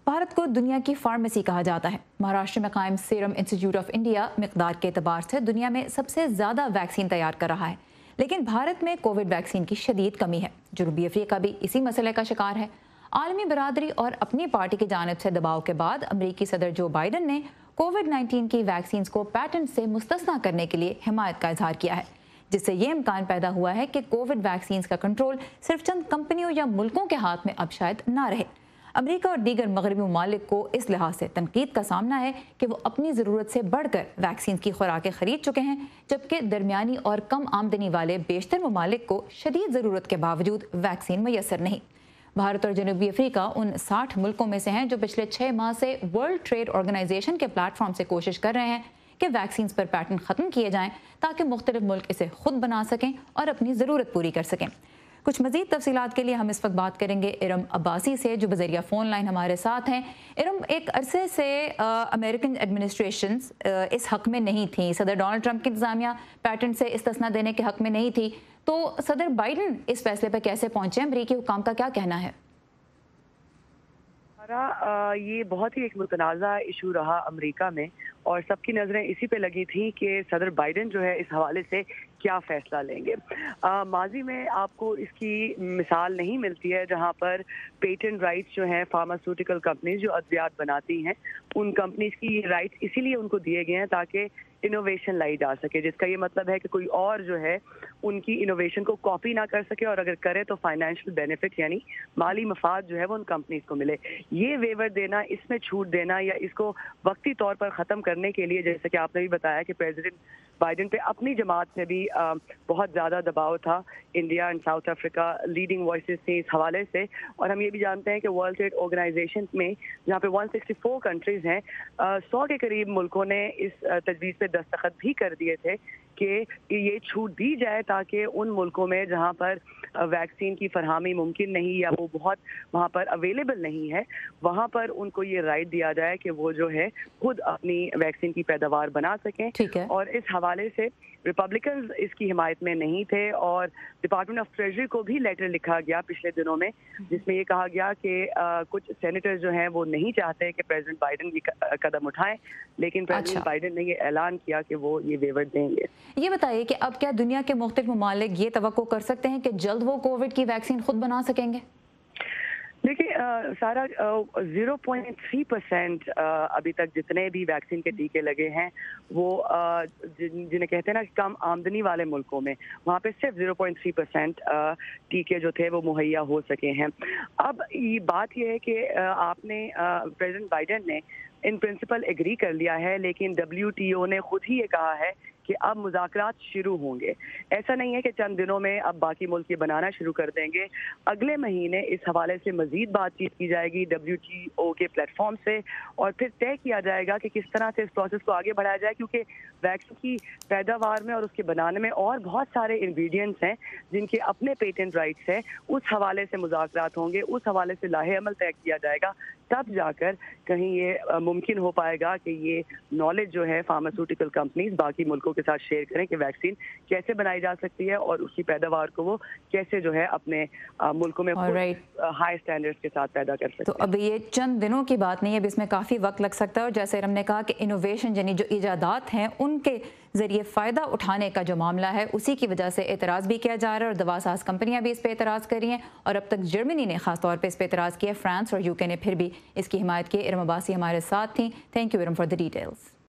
भारत को दुनिया की फार्मेसी कहा जाता है। महाराष्ट्र में कायम सीरम इंस्टीट्यूट ऑफ इंडिया मिकदार के एतबार से दुनिया में सबसे ज़्यादा वैक्सीन तैयार कर रहा है, लेकिन भारत में कोविड वैक्सीन की शदीद कमी है। जनूबी अफ्रीका भी इसी मसले का शिकार है। आलमी बरादरी और अपनी पार्टी की जानिब से दबाव के बाद अमरीकी सदर जो बाइडन ने कोविड-19 की वैक्सीन को पैटेंट से मुस्तस्ना करने के लिए हिमायत का इजहार किया है, जिससे ये इम्कान पैदा हुआ है कि कोविड वैक्सीन का कंट्रोल सिर्फ चंद कंपनियों या मुल्कों के हाथ में अब शायद ना रहे। अमेरिका और दीगर मगरबी ममालिक को इस लिहाज से तनकीद का सामना है कि वो अपनी ज़रूरत से बढ़कर वैक्सीन की खुराकें खरीद चुके हैं, जबकि दरमियानी और कम आमदनी वाले बेशतर ममालिक को शदीद ज़रूरत के बावजूद वैक्सीन मैसर नहीं। भारत और जनूबी अफ्रीका उन 60 मुल्कों में से हैं जो पिछले 6 माह से वर्ल्ड ट्रेड ऑर्गेनाइजेशन के प्लेटफॉर्म से कोशिश कर रहे हैं कि वैक्सीन पर पैटेंट ख़त्म किए जाएं ताकि मुख्तलिफ मुल्क इसे खुद बना सकें और अपनी ज़रूरत पूरी कर सकें। कुछ मज़ीद तफसीलात के लिए हम इस वक्त बात करेंगे इरम अब्बासी से, जो बज़रिया फ़ोन लाइन हमारे साथ हैं। इरम, एक अरसे से अमेरिकन एडमिनिस्ट्रेशन इस हक़ में नहीं थी, सदर डोनाल्ड ट्रंप की इंतज़ामिया पैटेंट से इस्तिस्ना देने के हक़ में नहीं थी, तो सदर बाइडन इस फैसले पर कैसे पहुँचे? अमरीकी हुकाम का क्या कहना है? ये बहुत ही एक मुतनाज़ा इशू रहा अमेरिका में और सबकी नज़रें इसी पे लगी थी कि सदर बाइडन जो है इस हवाले से क्या फ़ैसला लेंगे। माजी में आपको इसकी मिसाल नहीं मिलती है जहां पर पेटेंट राइट्स जो हैं फार्मास्यूटिकल कंपनीज जो अद्वियात बनाती हैं, उन कंपनीज की ये राइट्स इसीलिए उनको दिए गए हैं ताकि इनोवेशन लाई जा सके, जिसका ये मतलब है कि कोई और जो है उनकी इनोवेशन को कॉपी ना कर सके और अगर करे तो फाइनेंशियल बेनिफिट यानी माली मफाद जो है वो उन कंपनीज को मिले। ये वेवर देना, इसमें छूट देना या इसको वक्ती तौर पर ख़त्म करने के लिए, जैसे कि आपने भी बताया कि प्रेसिडेंट बाइडन पे अपनी जमात से भी बहुत ज़्यादा दबाव था। India and south Africa leading voices थे इस हवाले से, और हम ये भी जानते हैं कि वर्ल्ड ट्रेड ऑर्गेनाइजेशन में जहाँ पे 164 कंट्रीज़ हैं, 100 के करीब मुल्कों ने इस तजवीज़ पे दस्तखत भी कर दिए थे कि ये छूट दी जाए ताकि उन मुल्कों में जहाँ पर वैक्सीन की फरहमी मुमकिन नहीं या वो बहुत वहाँ पर अवेलेबल नहीं है, वहाँ पर उनको ये राइट दिया जाए कि वो जो है खुद अपनी वैक्सीन की पैदावार बना सकें। और इस हवाले से रिपब्लिकन इसकी हिमायत में नहीं थे और डिपार्टमेंट ऑफ ट्रेजरी को भी लेटर लिखा गया पिछले दिनों में, जिसमें ये कहा गया कि कुछ सेनेटर्स जो हैं वो नहीं चाहते कि प्रेसिडेंट बाइडन ये कदम उठाएं, लेकिन प्रेसिडेंट बाइडन ने ये ऐलान किया कि वो ये वेवर देंगे। ये बताइए कि अब क्या दुनिया के मुख्तलिफ ममालिक ये तवक्को कर सकते हैं कि जल्द वो कोविड की वैक्सीन खुद बना सकेंगे? देखिए सारा 0.3% अभी तक जितने भी वैक्सीन के टीके लगे हैं वो जिन्हें कहते हैं ना कम आमदनी वाले मुल्कों में, वहाँ पे सिर्फ 0.3% टीके जो थे वो मुहैया हो सके हैं। अब ये बात ये है कि आपने प्रेसिडेंट बाइडन ने इन प्रिंसिपल एग्री कर लिया है, लेकिन WTO ने खुद ही ये कहा है कि अब मुज़ाकरात शुरू होंगे। ऐसा नहीं है कि चंद दिनों में अब बाकी मुल्क ये बनाना शुरू कर देंगे। अगले महीने इस हवाले से मज़ीद बातचीत की जाएगी WTO के प्लेटफॉर्म से और फिर तय किया जाएगा कि किस तरह से इस प्रोसेस को आगे बढ़ाया जाए, क्योंकि वैक्सीन की पैदावार में और उसके बनाने में और बहुत सारे इंग्रेडिएंट्स हैं जिनके अपने पेटेंट राइट्स हैं। उस हवाले से मुज़ाकरात होंगे, उस हवाले से लाहे अमल तय किया जाएगा, तब जाकर कहीं ये मुमकिन हो पाएगा कि ये नॉलेज जो है फार्मास्यूटिकल कंपनीज बाकी मुल्कों के साथ शेयर करें कि वैक्सीन कैसे बनाई जा सकती है और उसकी पैदावार को वो कैसे जो है अपने मुल्कों में हाई स्टैंडर्ड्स के साथ पैदा कर सकते हैं। तो अब ये चंद दिनों की बात नहीं है, अब इसमें काफ़ी वक्त लग सकता है और जैसे हमने कहा कि इनोवेशन यानी जो इजादात हैं उनके ज़रिए फ़ायदा उठाने का जो मामला है उसी की वजह से एतराज़ भी किया जा रहा है और दवा साज कंपनियाँ भी इस पर एतराज़ कर रही हैं और अब तक जर्मनी ने खास तौर पे इस पर एतराज़ किया, फ्रांस और UK ने फिर भी इसकी हिमायत की। इरम अब्बासी हमारे साथ थी। Thank you Iram for the details.